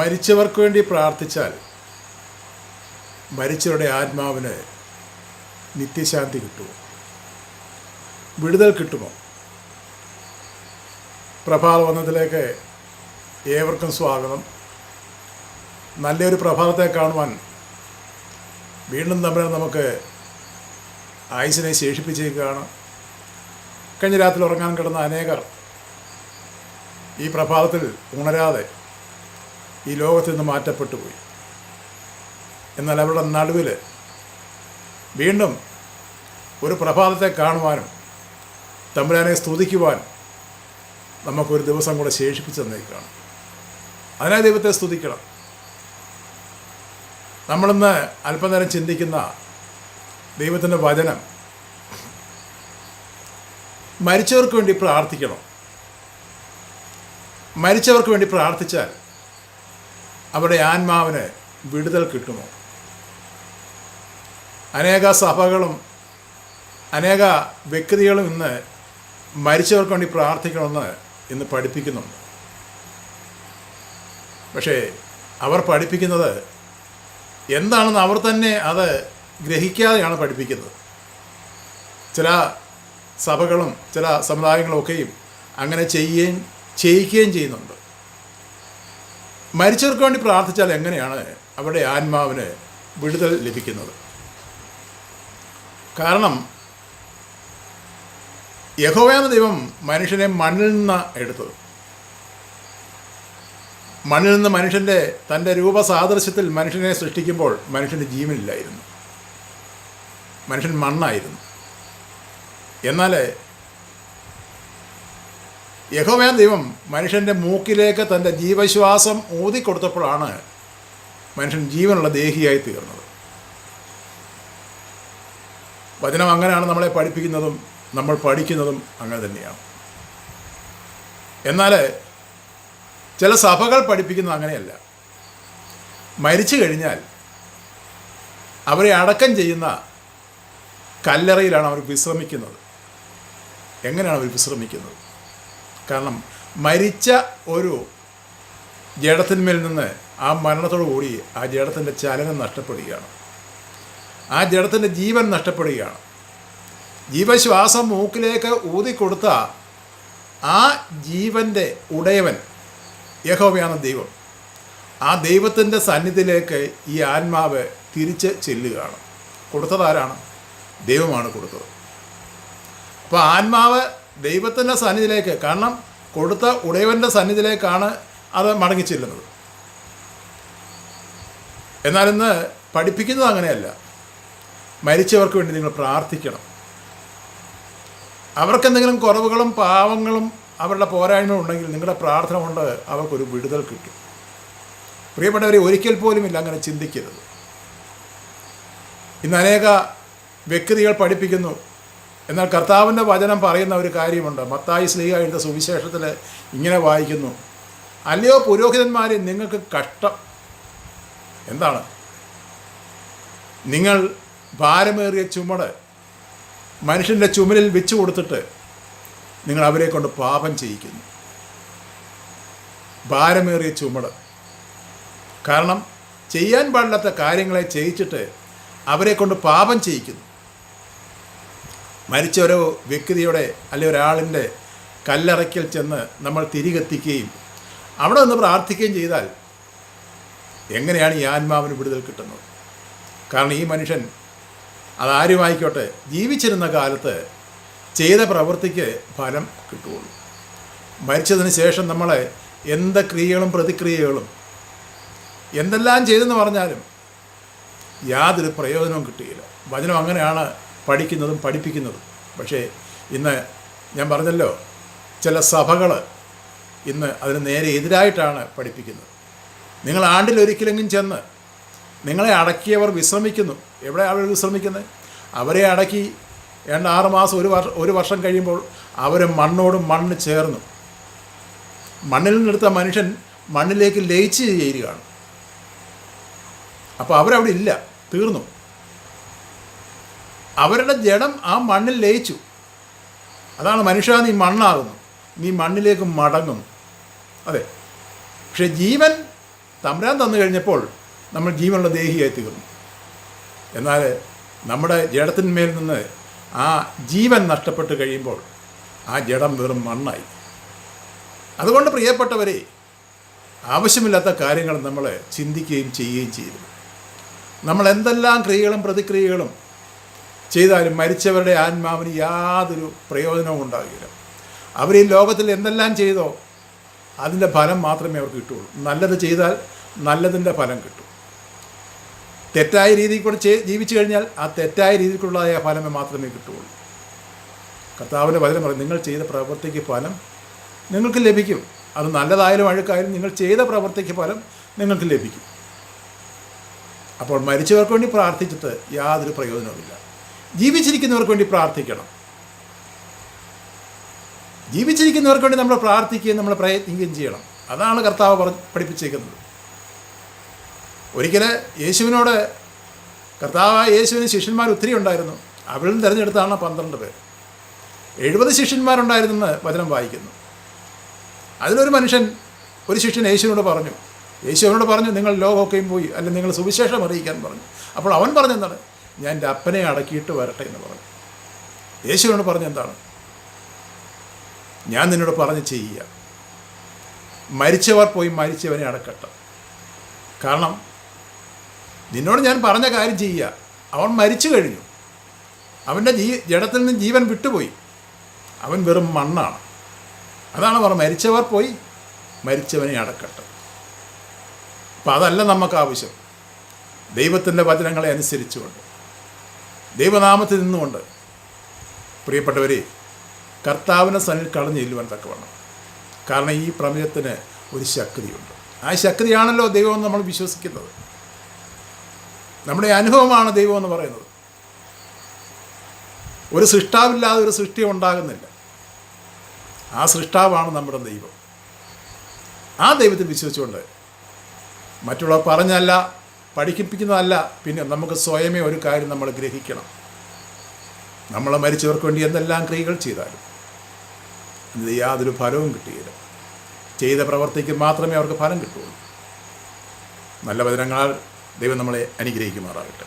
മരിച്ചവർക്ക് വേണ്ടി പ്രാർത്ഥിച്ചാൽ മരിച്ചവരുടെ ആത്മാവിന് നിത്യശാന്തി കിട്ടുമോ? വിടുതൽ കിട്ടുമോ? പ്രഭാതവന്ദനത്തിലേക്ക് ഏവർക്കും സ്വാഗതം. നല്ലൊരു പ്രഭാതത്തെ കാണുവാൻ വീണ്ടും നമുക്ക് ആയുസിനെ ശേഷിപ്പിച്ചേക്കുകയാണ്. കഴിഞ്ഞ രാത്രി ഉറങ്ങാൻ കിടന്ന അനേകർ ഈ പ്രഭാതത്തിൽ ഉണരാതെ ഈ ലോകത്തിൽ നിന്ന് മാറ്റപ്പെട്ടു പോയി. എന്നാൽ അവരുടെ നടുവിൽ വീണ്ടും ഒരു പ്രഭാതത്തെ കാണുവാനും തമ്പുരാനെ സ്തുതിക്കുവാനും നമുക്കൊരു ദിവസം കൂടെ ശേഷിപ്പിച്ചു തന്നേക്കാണ്. അതിനായി ദൈവത്തെ സ്തുതിക്കണം. നമ്മളിന്ന് അല്പനേരം ചിന്തിക്കുന്ന ദൈവത്തിൻ്റെ വചനം, മരിച്ചവർക്ക് വേണ്ടി പ്രാർത്ഥിക്കണം. മരിച്ചവർക്ക് വേണ്ടി പ്രാർത്ഥിച്ചാൽ അവരുടെ ആത്മാവിന് വിടുതൽ കിട്ടുമോ? അനേക സഭകളും അനേക വ്യക്തികളും ഇന്ന് മരിച്ചവർക്ക് വേണ്ടി പ്രാർത്ഥിക്കണമെന്ന് ഇന്ന് പഠിപ്പിക്കുന്നുണ്ട്. പക്ഷേ അവർ പഠിപ്പിക്കുന്നത് എന്താണെന്ന് അവർ തന്നെ അത് ഗ്രഹിക്കാതെയാണ് പഠിപ്പിക്കുന്നത്. ചില സഭകളും ചില സമുദായങ്ങളൊക്കെയും അങ്ങനെ ചെയ്യിക്കുകയും ചെയ്യുന്നുണ്ട്. മരിച്ചവർക്ക് വേണ്ടി പ്രാർത്ഥിച്ചാൽ എങ്ങനെയാണ് അവരുടെ ആത്മാവിന് വിടുതൽ ലഭിക്കുന്നത്? കാരണം യഹോവയായ ദൈവം മനുഷ്യനെ മണ്ണിൽ നിന്ന് എടുത്തത്. മണ്ണിൽ നിന്ന് മനുഷ്യൻ്റെ തൻ്റെ രൂപസാദൃശ്യത്തിൽ മനുഷ്യനെ സൃഷ്ടിക്കുമ്പോൾ മനുഷ്യൻ്റെ ജീവനില്ലായിരുന്നു. മനുഷ്യൻ മണ്ണായിരുന്നു. എന്നാൽ യഹോവയായ ദൈവം മനുഷ്യൻ്റെ മൂക്കിലേക്ക് തൻ്റെ ജീവശ്വാസം ഊതിക്കൊടുത്തപ്പോഴാണ് മനുഷ്യൻ ജീവനുള്ള ദേഹിയായി തീർന്നത്. വചനം അങ്ങനെയാണ് നമ്മളെ പഠിപ്പിക്കുന്നതും നമ്മൾ പഠിക്കുന്നതും അങ്ങനെ തന്നെയാണ്. എന്നാൽ ചില സഭകൾ പഠിപ്പിക്കുന്നത് അങ്ങനെയല്ല. മരിച്ചു കഴിഞ്ഞാൽ അവരെ അടക്കം ചെയ്യുന്ന കല്ലറയിലാണ് അവർ വിശ്രമിക്കുന്നത്. എങ്ങനെയാണ് അവർ വിശ്രമിക്കുന്നത്? കാരണം മരിച്ച ഒരു ജഡത്തിന്മേൽ നിന്ന് ആ മരണത്തോടു കൂടി ആ ജഡത്തിൻ്റെ ചലനം നഷ്ടപ്പെടുകയാണ്. ആ ജഡത്തിൻ്റെ ജീവൻ നഷ്ടപ്പെടുകയാണ്. ജീവശ്വാസം മൂക്കിലേക്ക് ഊതിക്കൊടുത്ത ആ ജീവൻ്റെ ഉടയവൻ യഹോവയാണ് ദൈവം. ആ ദൈവത്തിൻ്റെ സന്നിധിയിലേക്ക് ഈ ആത്മാവ് തിരിച്ച് ചെല്ലുകയാണ്. കൊടുത്തതാരാണ്? ദൈവമാണ് കൊടുത്തത്. അപ്പോൾ ആത്മാവ് ദൈവത്തിൻ്റെ സന്നിധിയിലേക്ക്, കാരണം കൊടുത്ത ഉടയവൻ്റെ സന്നിധിയിലേക്കാണ് അത് മടങ്ങിച്ചെല്ലുന്നത്. എന്നാൽ ഇന്ന് പഠിപ്പിക്കുന്നത് അങ്ങനെയല്ല. മരിച്ചവർക്ക് വേണ്ടി നിങ്ങൾ പ്രാർത്ഥിക്കണം. അവർക്കെന്തെങ്കിലും കുറവുകളും പാവങ്ങളും അവരുടെ പോരായ്മ ഉണ്ടെങ്കിൽ നിങ്ങളുടെ പ്രാർത്ഥന കൊണ്ട് അവർക്കൊരു വിടുതൽ കിട്ടും. പ്രിയപ്പെട്ടവരെ, ഒരിക്കൽ പോലുമില്ല അങ്ങനെ ചിന്തിക്കരുത്. ഇന്ന് അനേക വ്യക്തികൾ പഠിപ്പിക്കുന്നു. എന്നാൽ കർത്താവിൻ്റെ വചനം പറയുന്ന ഒരു കാര്യമുണ്ട്. മത്തായി ശ്ലീഹ എഴുതിയ സുവിശേഷത്തിൽ ഇങ്ങനെ വായിക്കുന്നു: അല്ലയോ പുരോഹിതന്മാരെ, നിങ്ങൾക്ക് കഷ്ടം. എന്താണ്? നിങ്ങൾ ഭാരമേറിയ ചുമട് മനുഷ്യൻ്റെ ചുമലിൽ വെച്ചു കൊടുത്തിട്ട് നിങ്ങൾ അവരെ കൊണ്ട് പാപം ചെയ്യിക്കുന്നു. ഭാരമേറിയ ചുമട്. കാരണം ചെയ്യാൻ പാടില്ലാത്ത കാര്യങ്ങളെ ചെയ്യിച്ചിട്ട് അവരെ കൊണ്ട് പാപം ചെയ്യിക്കുന്നു. മരിച്ച ഒരു വ്യക്തിയുടെ അല്ലെങ്കിൽ ഒരാളിൻ്റെ കല്ലറയ്ക്കൽ ചെന്ന് നമ്മൾ തിരികെത്തിക്കുകയും അവിടെ നിന്ന് പ്രാർത്ഥിക്കുകയും ചെയ്താൽ എങ്ങനെയാണ് ഈ ആത്മാവിന് വിടുതൽ കിട്ടുന്നത്? കാരണം ഈ മനുഷ്യൻ അതാരുമായിക്കോട്ടെ ജീവിച്ചിരുന്ന കാലത്ത് ചെയ്ത പ്രവൃത്തിക്ക് ഫലം കിട്ടുകയുള്ളൂ. മരിച്ചതിന് ശേഷം നമ്മളെ എന്ത് ക്രിയകളും പ്രതിക്രിയകളും എന്തെല്ലാം ചെയ്തെന്ന് പറഞ്ഞാലും യാതൊരു പ്രയോജനവും കിട്ടുകയില്ല. വചനം അങ്ങനെയാണ് പഠിക്കുന്നതും പഠിപ്പിക്കുന്നതും. പക്ഷേ ഇന്ന് ഞാൻ പറഞ്ഞല്ലോ, ചില സഭകൾ ഇന്ന് അതിന് നേരെ എതിരായിട്ടാണ് പഠിപ്പിക്കുന്നത്. നിങ്ങൾ ആണ്ടിലൊരിക്കലെങ്കിലും ചെന്ന് നിങ്ങളെ അടക്കിയവർ വിശ്രമിക്കുന്നു. എവിടെ അവർ വിശ്രമിക്കുന്നത്? അവരെ അടക്കി 6 മാസം ഒരു വർഷം കഴിയുമ്പോൾ അവർ മണ്ണോട് മണ്ണ് ചേർന്നു. മണ്ണിൽ നിന്നെടുത്ത മനുഷ്യൻ മണ്ണിലേക്ക് ലയിച്ച് ചേരുകയാണ്. അപ്പോൾ അവരവിടെ ഇല്ല, തീർന്നു. അവരുടെ ജഡം ആ മണ്ണിൽ ലയിച്ചു. അതാണ് മനുഷ്യ, നീ മണ്ണാകുന്നു, നീ മണ്ണിലേക്ക് മടങ്ങുന്നു. അതെ, പക്ഷെ ജീവൻ തമ്പുരാൻ തന്നു കഴിഞ്ഞപ്പോൾ നമ്മൾ ജീവനുള്ള ദേഹിയായി തീർന്നു. എന്നാൽ നമ്മുടെ ജഡത്തിന്മേൽ നിന്ന് ആ ജീവൻ നഷ്ടപ്പെട്ട് കഴിയുമ്പോൾ ആ ജഡം വെറും മണ്ണായി. അതുകൊണ്ട് പ്രിയപ്പെട്ടവരെ, ആവശ്യമില്ലാത്ത കാര്യങ്ങൾ നമ്മൾ ചിന്തിക്കുകയും ചെയ്യുകയും ചെയ്തു. നമ്മൾ എന്തെല്ലാം ക്രിയകളും പ്രതിക്രിയകളും ചെയ്താലും മരിച്ചവരുടെ ആത്മാവിന് യാതൊരു പ്രയോജനവും ഉണ്ടാകില്ല. അവർ ഈ ലോകത്തിൽ എന്തെല്ലാം ചെയ്തോ അതിൻ്റെ ഫലം മാത്രമേ അവർക്ക് കിട്ടുകയുള്ളൂ. നല്ലത് ചെയ്താൽ നല്ലതിൻ്റെ ഫലം കിട്ടും. തെറ്റായ രീതിയിൽ കൂടെ ജീവിച്ചു കഴിഞ്ഞാൽ ആ തെറ്റായ രീതിക്കുള്ളതായ ഫലമേ മാത്രമേ കിട്ടുകയുള്ളൂ. കർത്താവിൻ്റെ വചനം പറയും, നിങ്ങൾ ചെയ്ത പ്രവൃത്തിക്ക് ഫലം നിങ്ങൾക്ക് ലഭിക്കും. അത് നല്ലതായാലും അഴുക്കായാലും നിങ്ങൾ ചെയ്ത പ്രവൃത്തിക്ക് ഫലം നിങ്ങൾക്ക് ലഭിക്കും. അപ്പോൾ മരിച്ചവർക്ക് വേണ്ടി പ്രാർത്ഥിച്ചിട്ട് യാതൊരു പ്രയോജനവുമില്ല. ജീവിച്ചിരിക്കുന്നവർക്ക് വേണ്ടി പ്രാർത്ഥിക്കണം. ജീവിച്ചിരിക്കുന്നവർക്ക് വേണ്ടി നമ്മൾ പ്രാർത്ഥിക്കുകയും നമ്മൾ പ്രയത്നിക്കുകയും ചെയ്യണം. അതാണ് കർത്താവ് പഠിപ്പിച്ചേക്കുന്നത്. ഒരിക്കൽ യേശുവിനോട് കർത്താവായ യേശുവിന് ശിഷ്യന്മാർ ഒത്തിരി ഉണ്ടായിരുന്നു. അവരിൽ നിന്ന് തിരഞ്ഞെടുത്താണ് 12 പേർ. 70 ശിഷ്യന്മാരുണ്ടായിരുന്നെന്ന് വചനം വായിക്കുന്നു. അതിലൊരു ഒരു ശിഷ്യൻ യേശുവിനോട് പറഞ്ഞു, നിങ്ങൾ ലോകമൊക്കെയും പോയി, അല്ലെങ്കിൽ നിങ്ങൾ സുവിശേഷം അറിയിക്കാൻ പറഞ്ഞു. അപ്പോൾ അവൻ പറഞ്ഞെന്താണ്? ഞാൻ എൻ്റെ അപ്പനെ അടക്കിയിട്ട് വരട്ടെ എന്ന് പറഞ്ഞു. യേശുവിനോട് പറഞ്ഞെന്താണ്? ഞാൻ നിന്നോട് പറഞ്ഞ് ചെയ്യുക, മരിച്ചവർ പോയി മരിച്ചവനെ അടക്കട്ടെ. കാരണം നിന്നോട് ഞാൻ പറഞ്ഞ കാര്യം ചെയ്യുക. അവൻ മരിച്ചു കഴിഞ്ഞു, അവൻ്റെ ജഡത്തിൽ നിന്ന് ജീവൻ വിട്ടുപോയി, അവൻ വെറും മണ്ണാണ്. അതാണ് പറഞ്ഞത്, മരിച്ചവർ പോയി മരിച്ചവനെ അടക്കട്ടെ. അപ്പം അതല്ല നമുക്ക് ആവശ്യം. ദൈവത്തിൻ്റെ വചനങ്ങളെ അനുസരിച്ചുകൊണ്ട്, ദൈവനാമത്തിൽ നിന്നുകൊണ്ട്, പ്രിയപ്പെട്ടവരെ, കർത്താവിനെ സന്നിധിയിൽ കടന്നു ചെല്ലുവാൻ തക്കവണ്ണം. കാരണം ഈ പ്രപഞ്ചത്തിന് ഒരു ശക്തിയുണ്ട്. ആ ശക്തിയാണല്ലോ ദൈവം നമ്മൾ വിശ്വസിക്കുന്നത്. നമ്മുടെ അനുഭവമാണ് ദൈവം എന്ന് പറയുന്നത്. ഒരു സൃഷ്ടാവില്ലാതെ ഒരു സൃഷ്ടി ഉണ്ടാകുന്നില്ല. ആ സൃഷ്ടാവാണ് നമ്മുടെ ദൈവം. ആ ദൈവത്തിൽ വിശ്വസിച്ചുകൊണ്ട് മറ്റുള്ളവർ പറഞ്ഞല്ല, പഠിപ്പിക്കുന്നതല്ല, പിന്നെ നമുക്ക് സ്വയമേ ഒരു കാര്യം നമ്മൾ ഗ്രഹിക്കണം. നമ്മളെ മരിച്ചവർക്ക് വേണ്ടി എന്തെല്ലാം ക്രിയകൾ ചെയ്താലും ഇത് യാതൊരു ഫലവും കിട്ടുകയില്ല. ചെയ്ത പ്രവർത്തിക്ക് മാത്രമേ അവർക്ക് ഫലം കിട്ടുകയുള്ളൂ. നല്ല വചനങ്ങളാൽ ദൈവം നമ്മളെ അനുഗ്രഹിക്കുമാറാകട്ടെ.